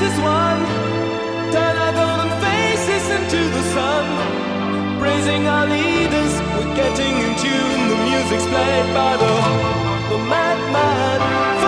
as one. Turn our golden faces into the sun. Praising our leaders, we're getting in tune. The music's played by the madman.